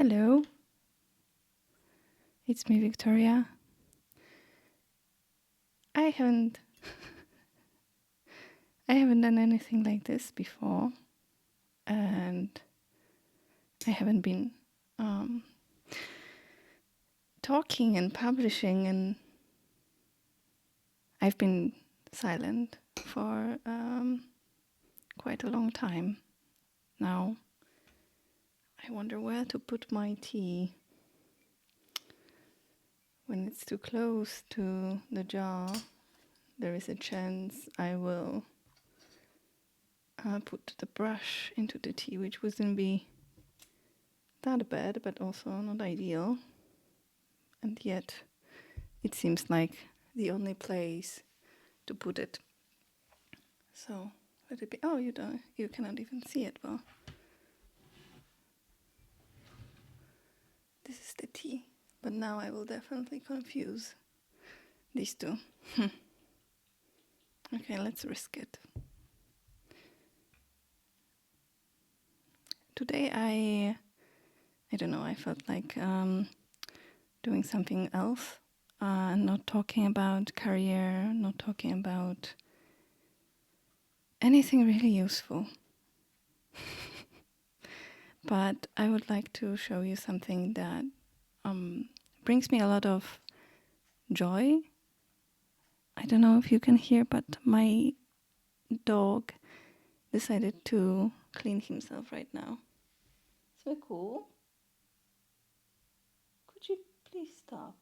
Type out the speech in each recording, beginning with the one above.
Hello, it's me, Wiktoria. I haven't I haven't done anything like this before, and I haven't been talking and publishing, and I've been silent for quite a long time now. I wonder where to put my tea. When it's too close to the jar, there is a chance I will put the brush into the tea, which wouldn't be that bad, but also not ideal. And yet it seems like the only place to put it. So let it be. Oh, you cannot even see it. Well, this is the tea, but now I will definitely confuse these two. Okay, let's risk it. Today I don't know, I felt like doing something else, not talking about career, not talking about anything really useful. But I would like to show you something that brings me a lot of joy. I don't know if you can hear, but my dog decided to clean himself right now. So cool. Could you please stop?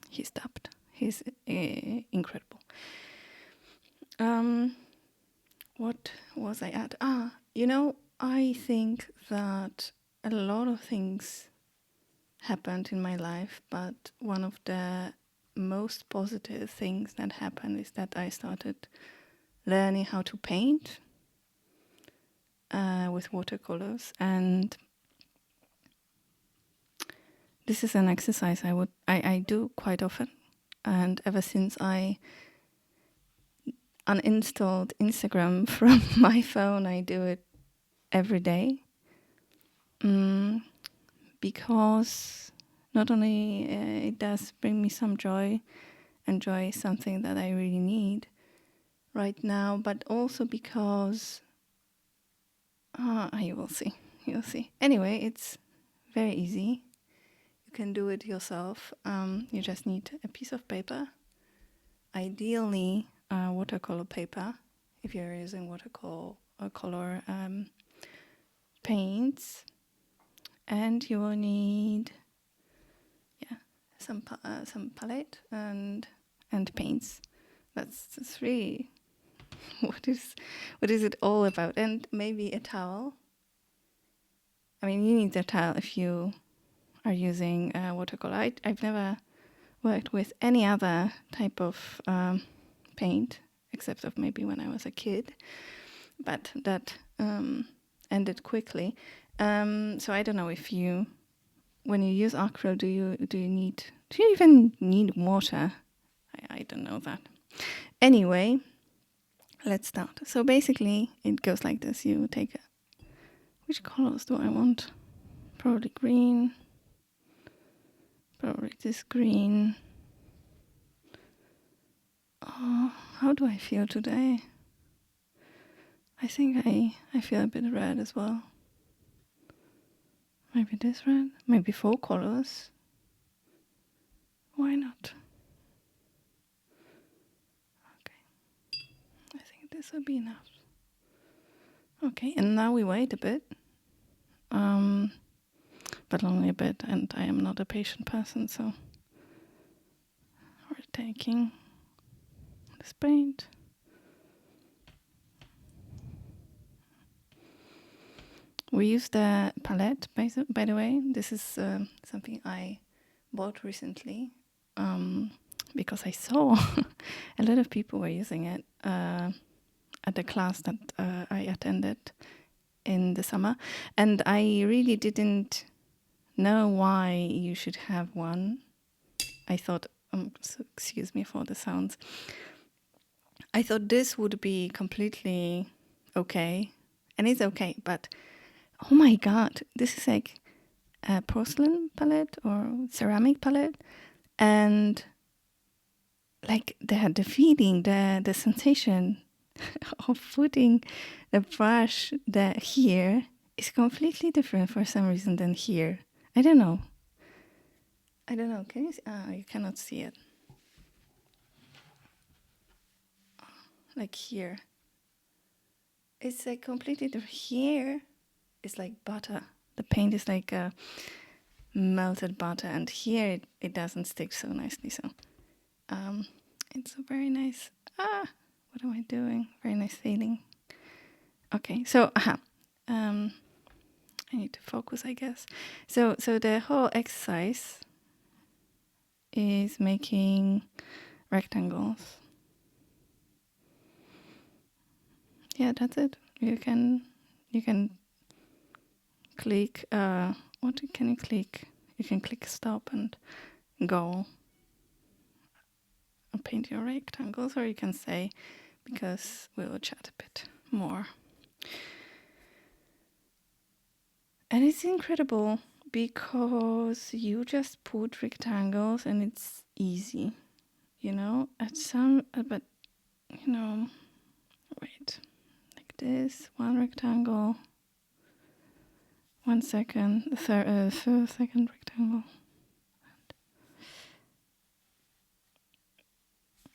He stopped. He's incredible. What was I at? I think that a lot of things happened in my life, but one of the most positive things that happened is that I started learning how to paint with watercolors, and this is an exercise I do quite often, and ever since I uninstalled Instagram from my phone, I do it every day, because not only it does bring me some joy, and joy is something that I really need right now, but also because you will see. Anyway, it's very easy. You can do it yourself. You just need a piece of paper, ideally watercolor paper, if you're using watercolor paints, and you will need some palette and paints. That's really what is it all about, and maybe a towel. I mean, you need a towel if you are using watercolor. I've never worked with any other type of paint, except of maybe when I was a kid, but that ended quickly. So I don't know if when you use acrylic, do you even need water? I don't know that. Anyway, let's start. So basically, it goes like this. You take which colors do I want? Probably green. Probably this green. Oh, how do I feel today? I think I feel a bit red as well. Maybe this red? Maybe 4 colors? Why not? Okay. I think this will be enough. Okay, and now we wait a bit. But only a bit, and I am not a patient person, so we're taking this paint. We use the palette, by the way. This is something I bought recently because I saw a lot of people were using it at the class that I attended in the summer. And I really didn't know why you should have one. I thought, so excuse me for the sounds. I thought this would be completely okay. and it's okay. But oh my God, this is like a porcelain palette or ceramic palette, and like the feeling, the sensation of putting the brush here is completely different for some reason than here. I don't know. Can you see? You cannot see it. Like here. It's like completely different. Here it's like butter. The paint is like melted butter, and here it doesn't stick so nicely. So it's a very nice. What am I doing? Very nice feeling. Okay, so I need to focus, I guess. So the whole exercise is making rectangles. Yeah, that's it. You can click. What can you click? You can click stop and go and paint your rectangles, or you can say, because we will chat a bit more. And it's incredible because you just put rectangles and it's easy, but wait, like this, one rectangle, 1 second, the second rectangle,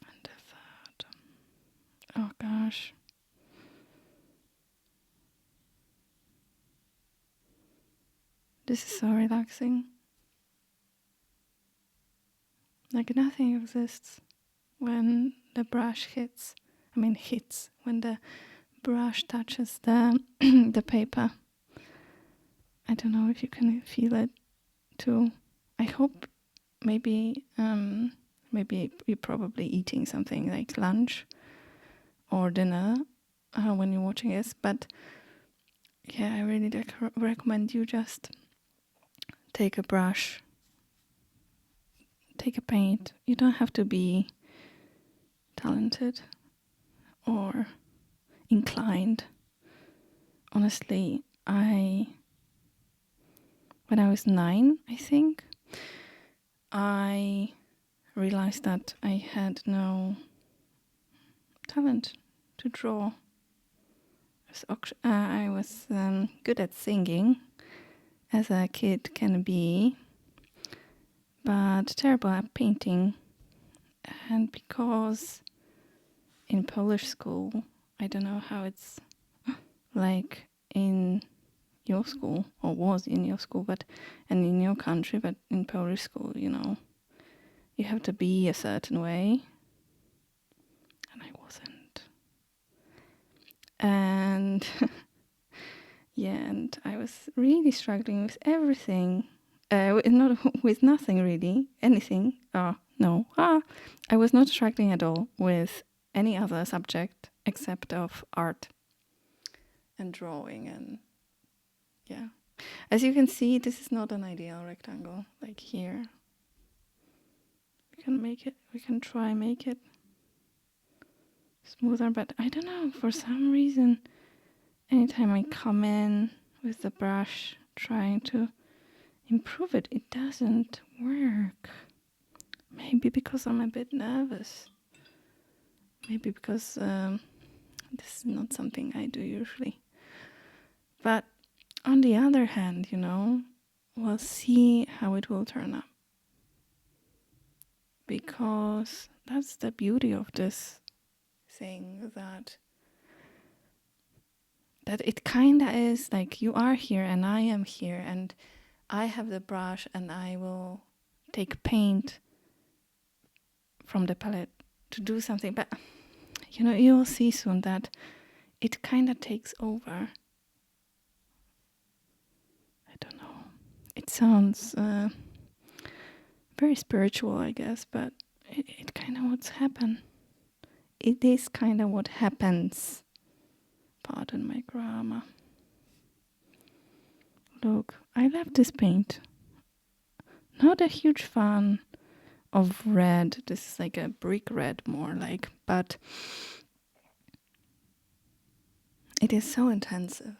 and the third. Oh gosh. This is so relaxing. Like nothing exists when the brush hits, when the brush touches the the paper. I don't know if you can feel it too. I hope maybe you're probably eating something like lunch or dinner when you're watching this, but yeah, I really recommend you just take a brush, take a paint. You don't have to be talented or inclined. Honestly, when I was 9, I think, I realized that I had no talent to draw. I was good at singing, as a kid can be, but terrible at painting. And because in Polish school, I don't know how it's like in your school, or was in your school, and in your country, but in Polish school, you have to be a certain way, and I wasn't. And yeah, and I was really struggling with everything, not with nothing really, anything. No, I was not struggling at all with any other subject except of art and drawing, and yeah. As you can see, this is not an ideal rectangle. Like here, we can try make it smoother, but I don't know, for some reason, anytime I come in with the brush trying to improve it, it doesn't work. Maybe because I'm a bit nervous. Maybe because this is not something I do usually. But on the other hand, we'll see how it will turn up. Because that's the beauty of this thing, that it kind of is like you are here and I am here, and I have the brush and I will take paint from the palette to do something. But you will see soon that it kind of takes over. I don't know. It sounds very spiritual, I guess, but it kind of what's happened. It is kind of what happens. Pardon my grammar. Look, I love this paint. Not a huge fan of red. This is like a brick red more like, but It is so intensive.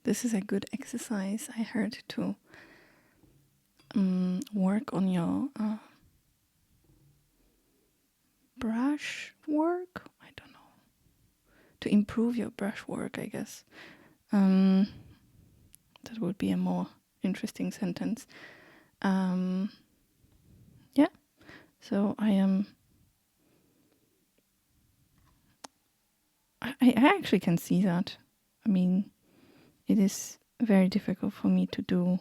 This is a good exercise, I heard, to work on your brush work. I don't know. To improve your brush work, I guess. That would be a more interesting sentence. Yeah. So I actually can see that. I mean, it is very difficult for me to do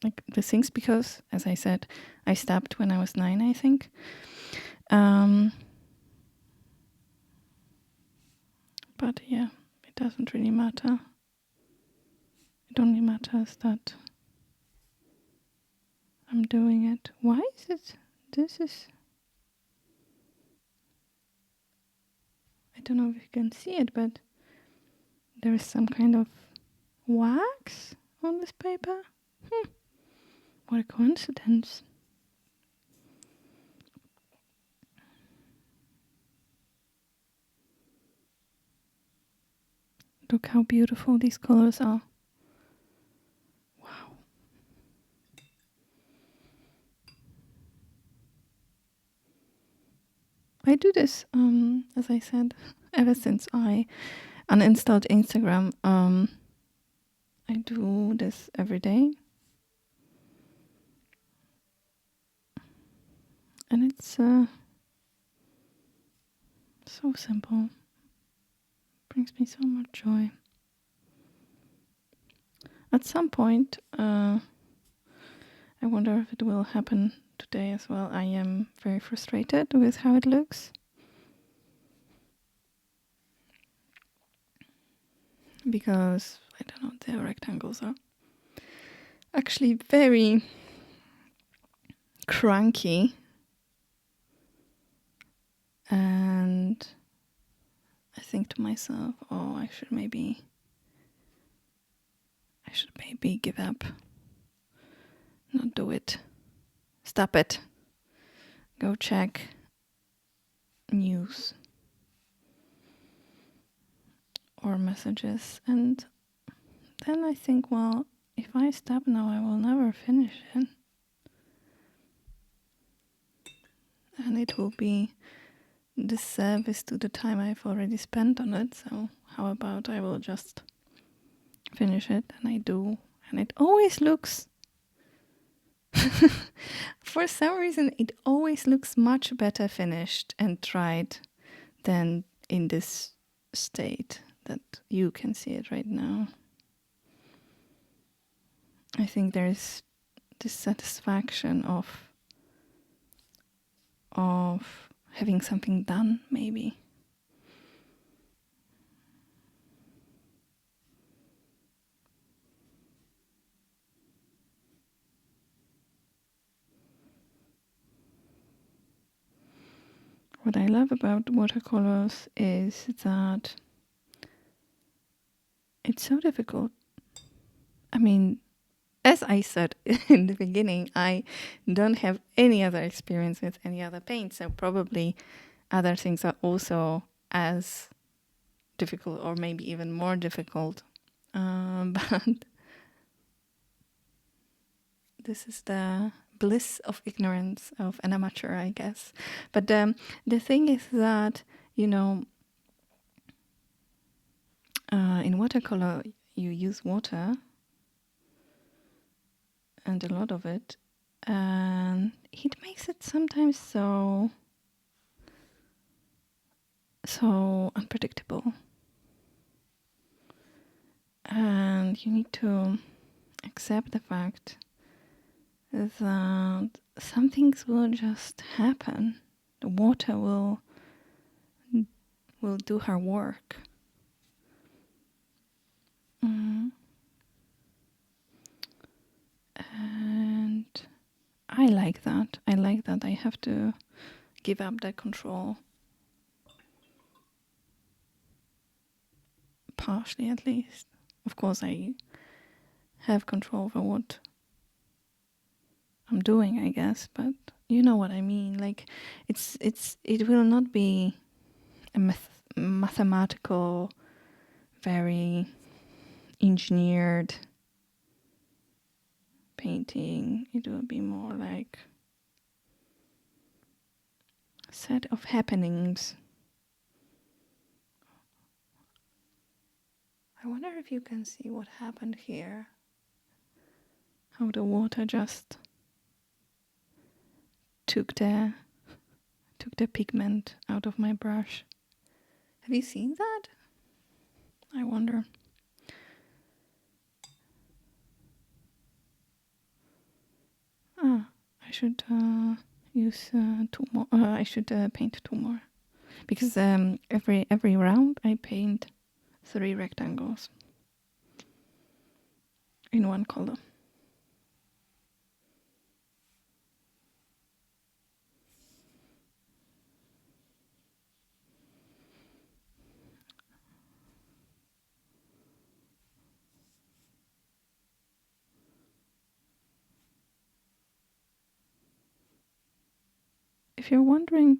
like the things because, as I said, I stopped when I was 9, I think. But yeah, it doesn't really matter. It only matters that I'm doing it. Why is it? This is... I don't know if you can see it, but there is some kind of wax on this paper. What a coincidence. Look how beautiful these colors are. Wow. I do this, as I said, ever since I uninstalled Instagram. I do this every day. And it's so simple. Brings me so much joy. At some point, I wonder if it will happen today as well. I am very frustrated with how it looks. Because, I don't know, the rectangles are actually very cranky. And I think to myself, oh, I should maybe give up. Not do it. Stop it. Go check news or messages. And then I think, well, if I stop now, I will never finish it. And it will be disservice to the time I've already spent on it. So how about I will just finish it? And I do. And it always looks... For some reason, it always looks much better finished and tried than in this state that you can see it right now. I think there's this satisfaction of having something done, maybe. What I love about watercolors is that it's so difficult. I mean, as I said in the beginning, I don't have any other experience with any other paint, so probably other things are also as difficult or maybe even more difficult. But this is the bliss of ignorance of an amateur, I guess. But the thing is that, in watercolor, you use water and a lot of it, and it makes it sometimes so unpredictable. And you need to accept the fact that some things will just happen. The water will will do her work. Mm. And I like that. I like that I have to give up that control. Partially, at least. Of course, I have control over what I'm doing, I guess, but you know what I mean. Like, it will not be a mathematical, very engineered painting. It will be more like a set of happenings. I wonder if you can see what happened here. How the water just took the pigment out of my brush. Have you seen that? I wonder. I should use 2 more. I should paint 2 more, because every round I paint 3 rectangles in one color. If you're wondering,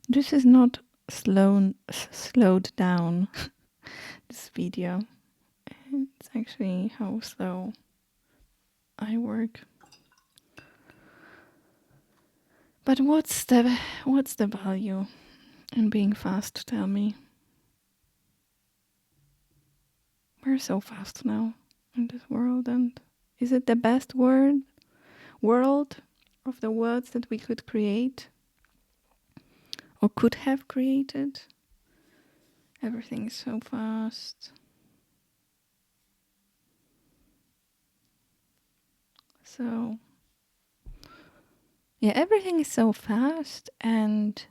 this is not slowed down. This video, it's actually how slow I work. But what's the value in being fast? Tell me. We're so fast now in this world, and is it the best world of the words that we could create or could have created? Everything is so fast. So, yeah, everything is so fast, and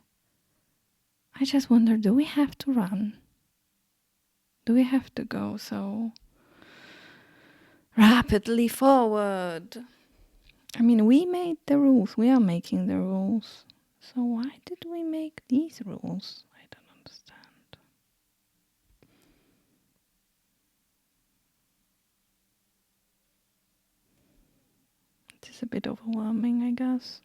I just wonder, do we have to run? Do we have to go so rapidly forward? I mean, we made the rules. We are making the rules. So why did we make these rules? I don't understand. It is a bit overwhelming, I guess.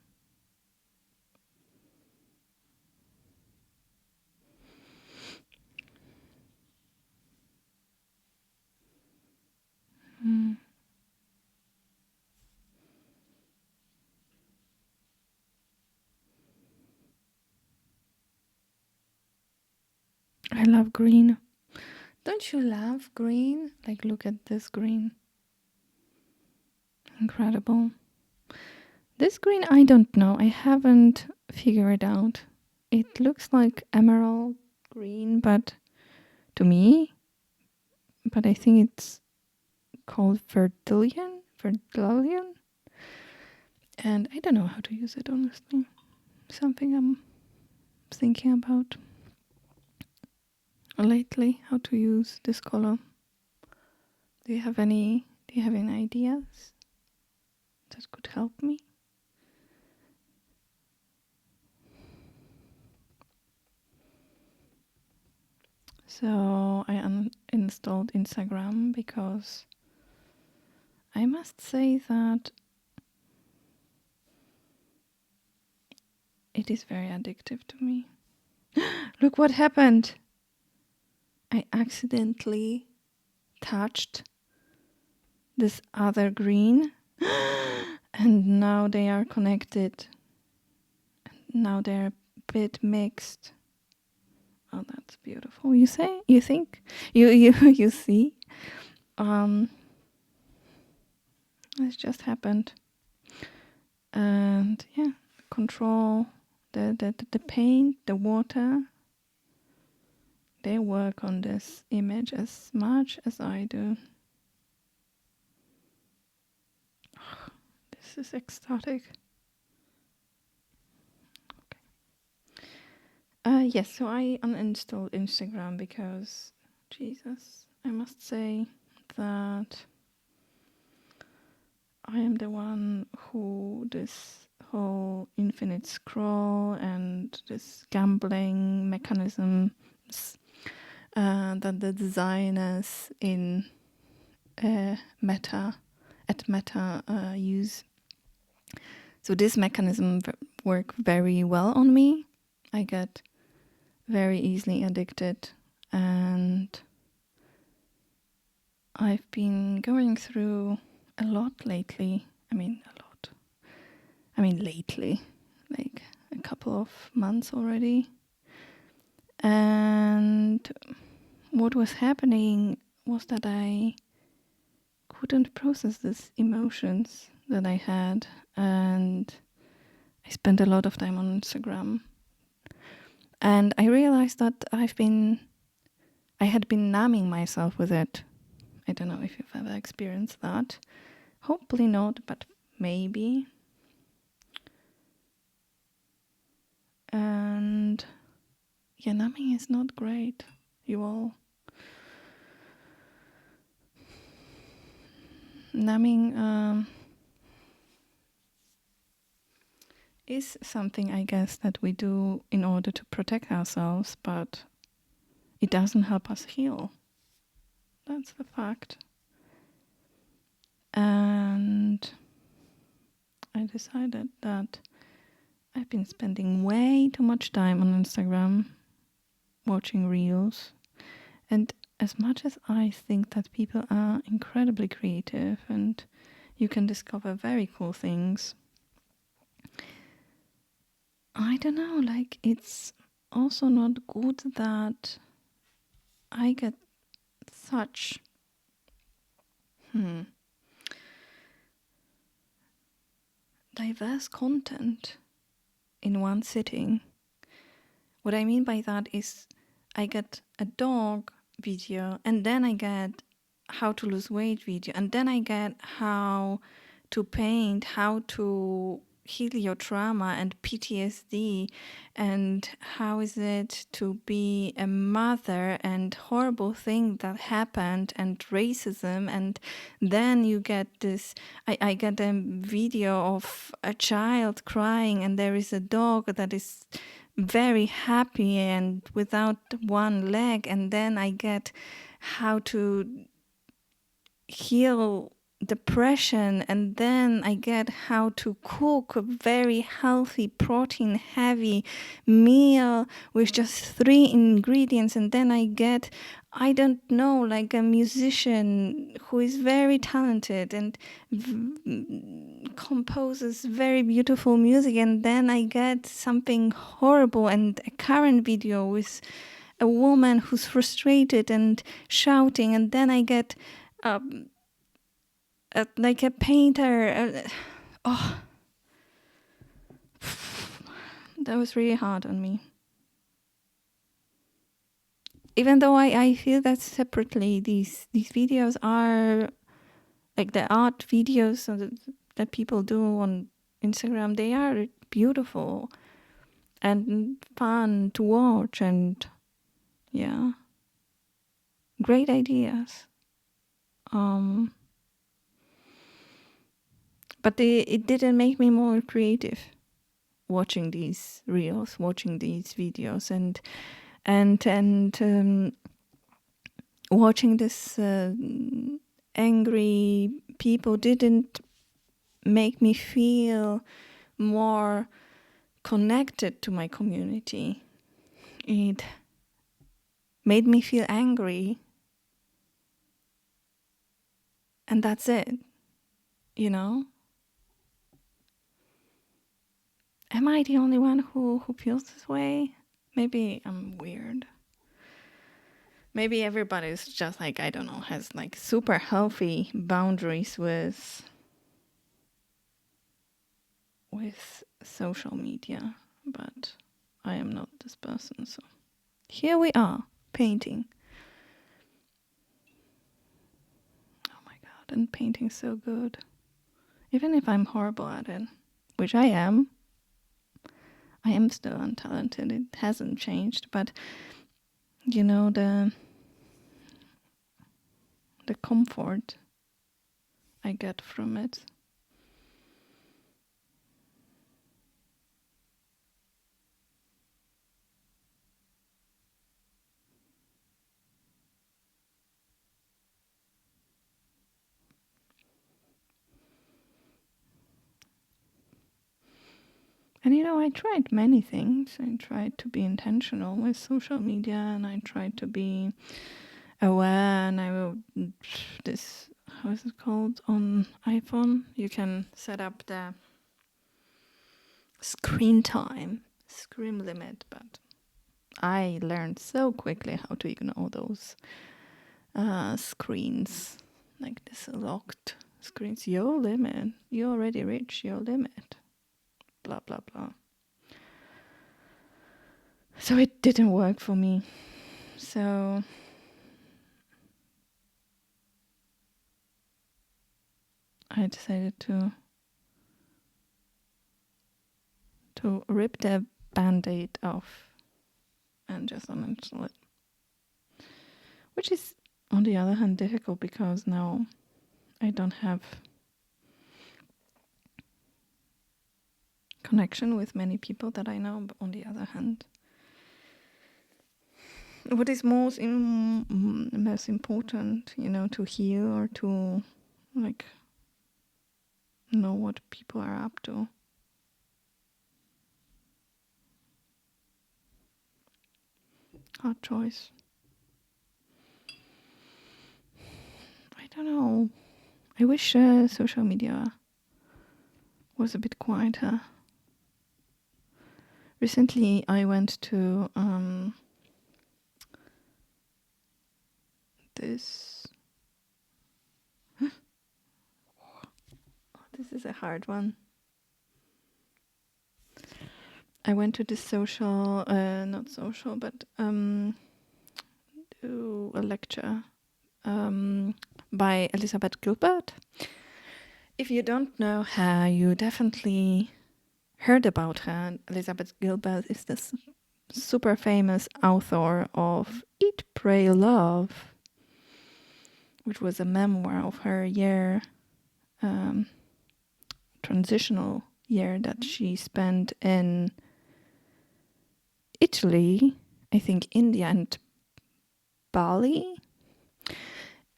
I love green. Don't you love green? Like, look at this green. Incredible. This green, I don't know. I haven't figured it out. It looks like emerald green, but to me, but I think it's called Verdilian. And I don't know how to use it, honestly. Something I'm thinking about lately, how to use this color. Do you have any ideas that could help me? So I uninstalled Instagram because I must say that it is very addictive to me. Look what happened. I accidentally touched this other green and now they are connected. Now they're a bit mixed. Oh, that's beautiful. You say? You think? You see? This just happened. And yeah, control the paint, the water. They work on this image as much as I do. Oh, this is ecstatic. Okay. Yes, so I uninstalled Instagram because, Jesus, I must say that I am the one who this whole infinite scroll and this gambling mechanisms that the designers in Meta use. So this mechanism work very well on me. I get very easily addicted, and I've been going through a lot lately. Lately, like a couple of months already. And what was happening was that I couldn't process these emotions that I had, and I spent a lot of time on Instagram. And I realized that I had been numbing myself with it. I don't know if you've ever experienced that. Hopefully not, but maybe. And yeah, numbing is not great, you all. Numbing is something, I guess, that we do in order to protect ourselves, but it doesn't help us heal. That's the fact. And I decided that I've been spending way too much time on Instagram watching reels. And as much as I think that people are incredibly creative and you can discover very cool things, I don't know, like it's also not good that I get such diverse content in one sitting. What I mean by that is I get a dog video, and then I get how to lose weight video, and then I get how to paint, how to heal your trauma and PTSD, and how is it to be a mother and horrible thing that happened, and racism. And then you get this, I get a video of a child crying, and there is a dog that is very happy and without one leg, and then I get how to heal depression, and then I get how to cook a very healthy, protein heavy meal with just 3 ingredients, and then I get, I don't know, like a musician who is very talented and composes very beautiful music, and then I get something horrible and a current video with a woman who's frustrated and shouting, and then I get like a painter. That was really hard on me. Even though I feel that separately, these videos are like the art videos that people do on Instagram. They are beautiful and fun to watch, and yeah, great ideas. But it didn't make me more creative watching these reels, watching these videos, and watching this angry people didn't make me feel more connected to my community. It made me feel angry, and that's it, you know? Am I the only one who feels this way? Maybe I'm weird. Maybe everybody's just like, I don't know, has like super healthy boundaries with social media, but I am not this person. So here we are, painting. Oh my God, and painting's so good. Even if I'm horrible at it, which I am, I am still untalented. It hasn't changed, but you know, the comfort I get from it. And you know, I tried many things. I tried to be intentional with social media, and I tried to be aware. And I will this, how is it called on iPhone? You can set up the screen limit, but I learned so quickly how to ignore those screens, like this locked screens. Your limit. You already reached your limit. Blah blah blah. So it didn't work for me. So I decided to rip the band-aid off and just uninstall it. Which is, on the other hand, difficult because now I don't have connection with many people that I know. But on the other hand, what is most important, you know, to heal or to like know what people are up to. Hard choice. I don't know. I wish social media was a bit quieter. Recently, I went to this. Oh, this is a hard one. I went to this social, not social, but to a lecture by Elizabeth Gilbert. If you don't know her, you definitely heard about her. Elizabeth Gilbert is this super famous author of Eat, Pray, Love, which was a memoir of her year, transitional year that she spent in Italy, I think India and Bali.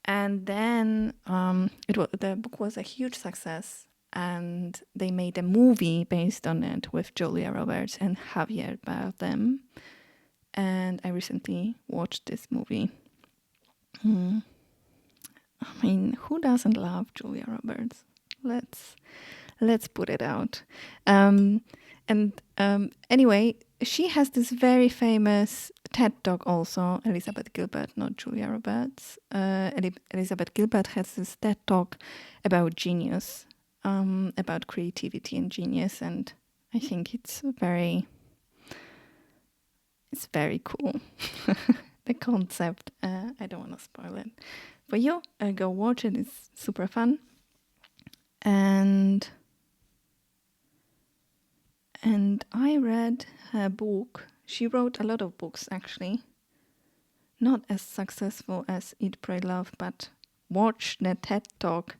And then the book was a huge success, and they made a movie based on it with Julia Roberts and Javier Bardem. And I recently watched this movie. I mean, who doesn't love Julia Roberts? Let's put it out. Anyway, she has this very famous TED Talk also, Elizabeth Gilbert, not Julia Roberts. Elizabeth Gilbert has this TED Talk about genius, about creativity and genius, and I think it's very cool. The concept. I don't want to spoil it for you. Go watch it. It's super fun. And I read her book. She wrote a lot of books, actually. Not as successful as Eat, Pray, Love, but watch the TED Talk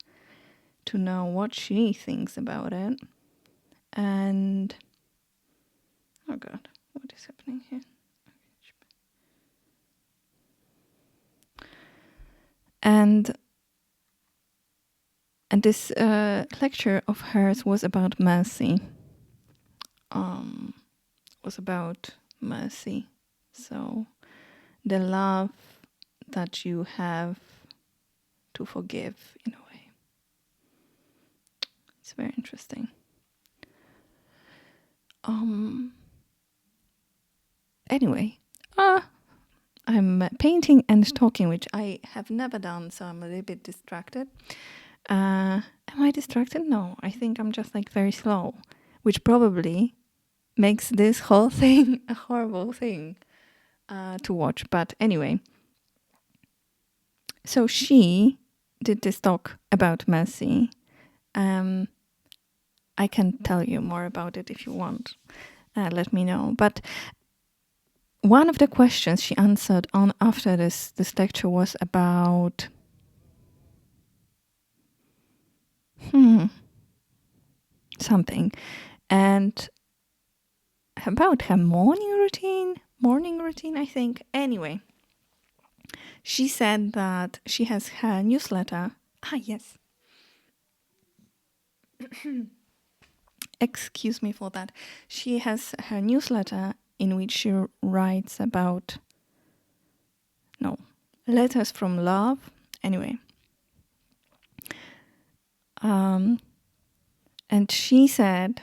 to know what she thinks about it. And oh God, what is happening here? And this lecture of hers was about mercy. Was about mercy. So the love that you have to forgive in a way. It's very interesting. Anyway, I'm painting and talking, which I have never done, so I'm a little bit distracted. Am I distracted? No, I think I'm just like very slow, which probably makes this whole thing a horrible thing to watch. But anyway, so she did this talk about mercy. I can tell you more about it if you want. let me know. But one of the questions she answered on after this lecture was about something, and about her morning routine, I think. Anyway, she said that she has her newsletter. Yes. Excuse me for that. She has her newsletter in which she writes about letters from love. Anyway. And she said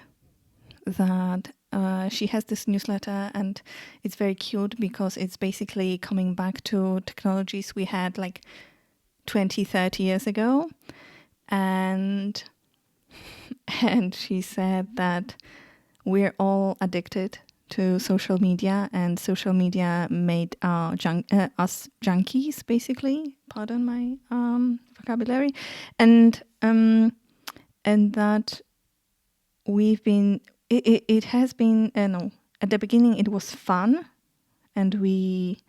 that she has this newsletter, and it's very cute because it's basically coming back to technologies we had like 20, 30 years ago. And she said that we're all addicted to social media, and social media made us junkies, basically. Pardon my vocabulary. And that we've been, it has been, at the beginning it was fun, and we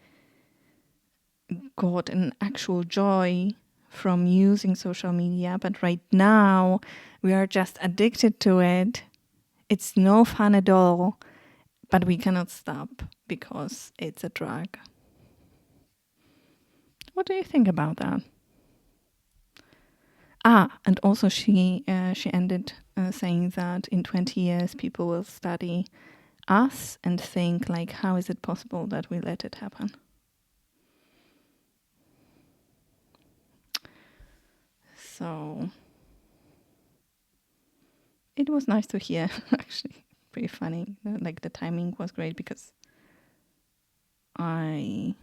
got an actual joy from using social media, but right now we are just addicted to it. It's no fun at all, but we cannot stop because it's a drug. What do you think about that? And also she ended saying that in 20 years people will study us and think like, how is it possible that we let it happen? So it was nice to hear, actually. Pretty funny. Like the timing was great because I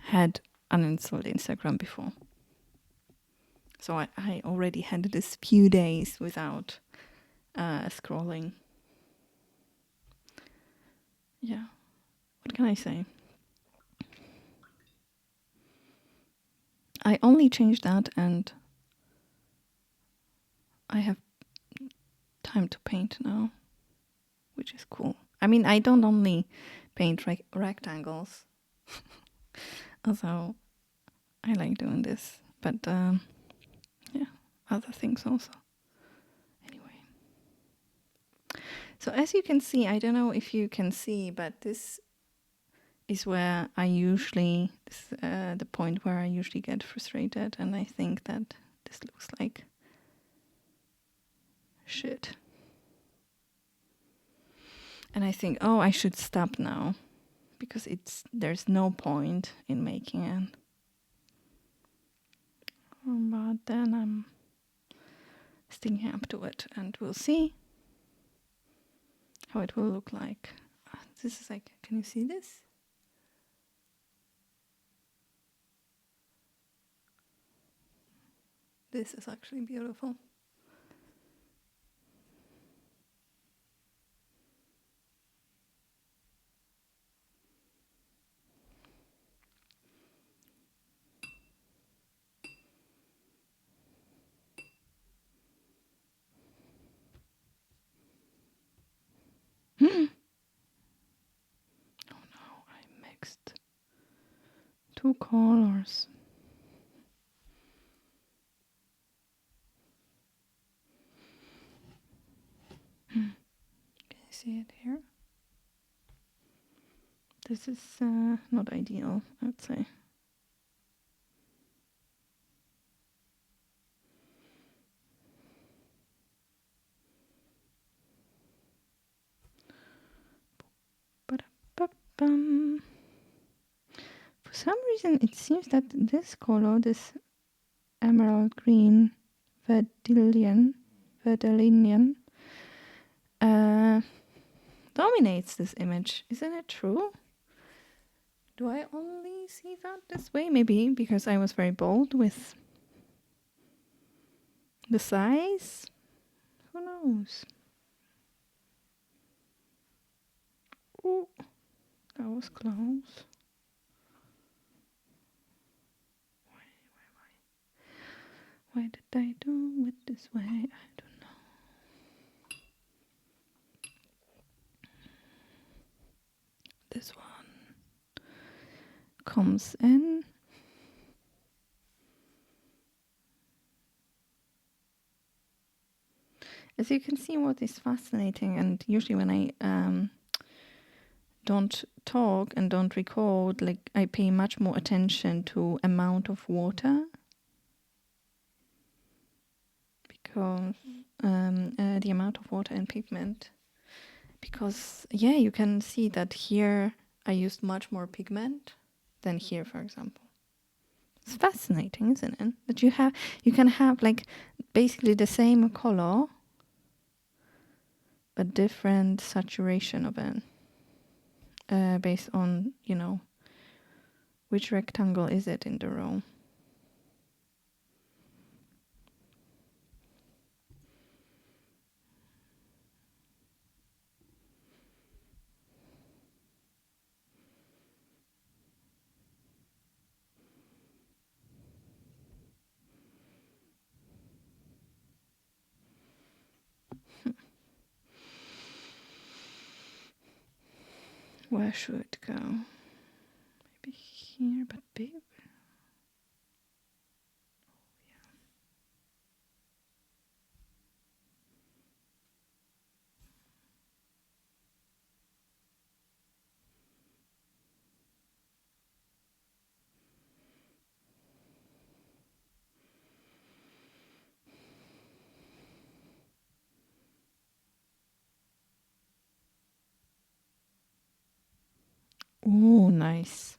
had uninstalled Instagram before. So I already had this few days without scrolling. Yeah. What can I say? I only changed that and I have time to paint now, which is cool. I mean, I don't only paint rectangles, although I like doing this, but yeah, other things also. Anyway. So as you can see, I don't know if you can see, but this is where I usually, the point where I usually get frustrated, and I think that this looks like shit. And I think, I should stop now because there's no point in making it. But then I'm sticking up to it, and we'll see how it will look like. This is like, can you see this? This is actually beautiful. Oh no, I mixed 2 colors. Can you see it here? This is not ideal, I would say. For some reason, it seems that this color, this emerald green verdillion, dominates this image. Isn't it true? Do I only see that this way? Maybe because I was very bold with the size? Who knows? Oh, that was close. Why did I do it this way? I don't know. comes in. As you can see, what is fascinating, and usually when I don't talk and don't record, like I pay much more attention to amount of water, because the amount of water and pigment, because yeah, you can see that here I used much more pigment than here, for example. It's fascinating, isn't it? That you can have like basically the same color but different saturation of it, based on, you know, which rectangle is it in the row. Where should it go? Maybe here, but big. Oh, nice.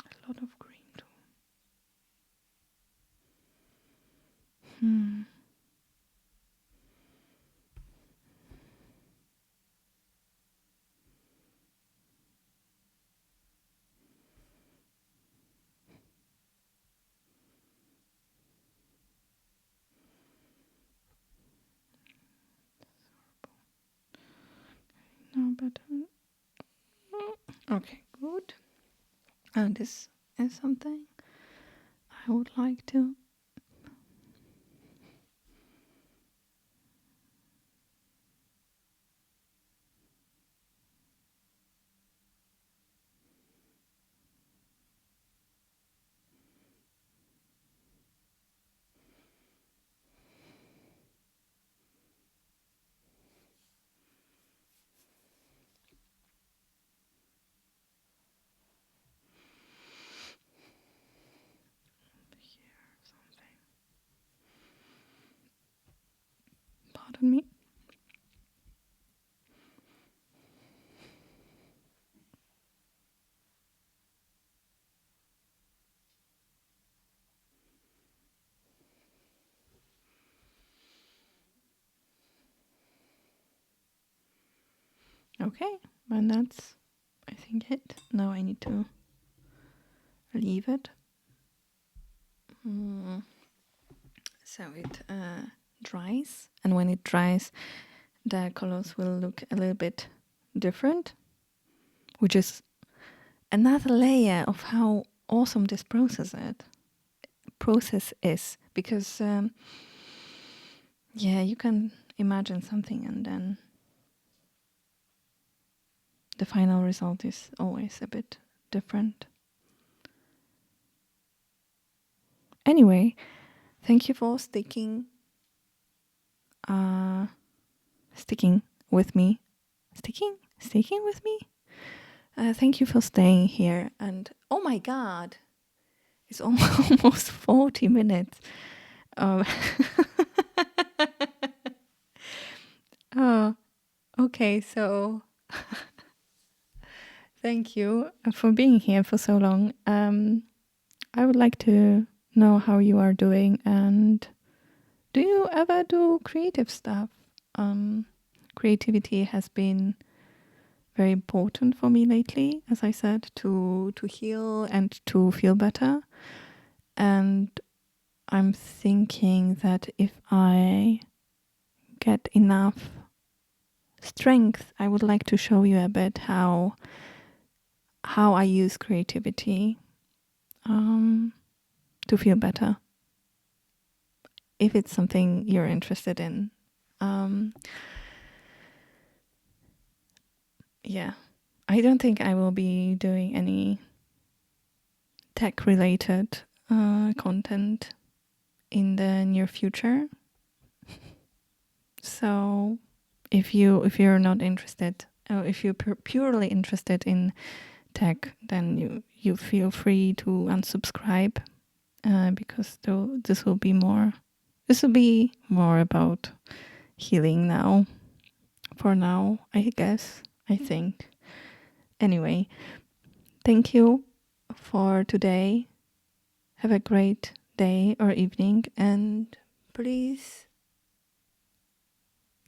A lot of green too. No, but okay, good. And this is something I would like to. Pardon me. Okay, and that's, I think, it. Now I need to leave it. So it dries, and when it dries, the colors will look a little bit different, which is another layer of how awesome this process is, because yeah, you can imagine something and then the final result is always a bit different. Anyway, thank you for sticking with me. Sticking with me? Thank you for staying here. And oh my god, it's almost 40 minutes. Oh, okay, so thank you for being here for so long. I would like to know how you are doing, and do you ever do creative stuff? Creativity has been very important for me lately, as I said, to heal and to feel better. And I'm thinking that if I get enough strength, I would like to show you a bit how I use creativity to feel better. If it's something you're interested in. Yeah, I don't think I will be doing any tech related content in the near future. So if you're not interested, or if you're purely interested in tech, then you feel free to unsubscribe, because this will be more about healing now. For now, I guess. I think. Anyway, thank you for today. Have a great day or evening, and please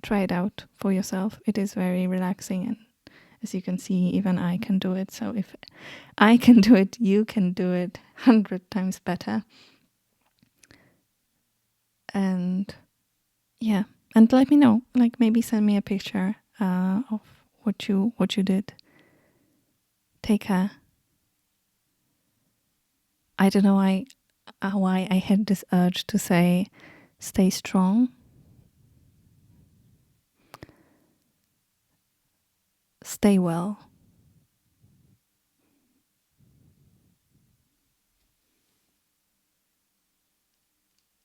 try it out for yourself. It is very relaxing, and as you can see, even I can do it. So if I can do it, you can do it 100 times better. And yeah, and let me know. Like, maybe send me a picture of what you did. Take care. I don't know why I had this urge to say, stay strong. Stay well.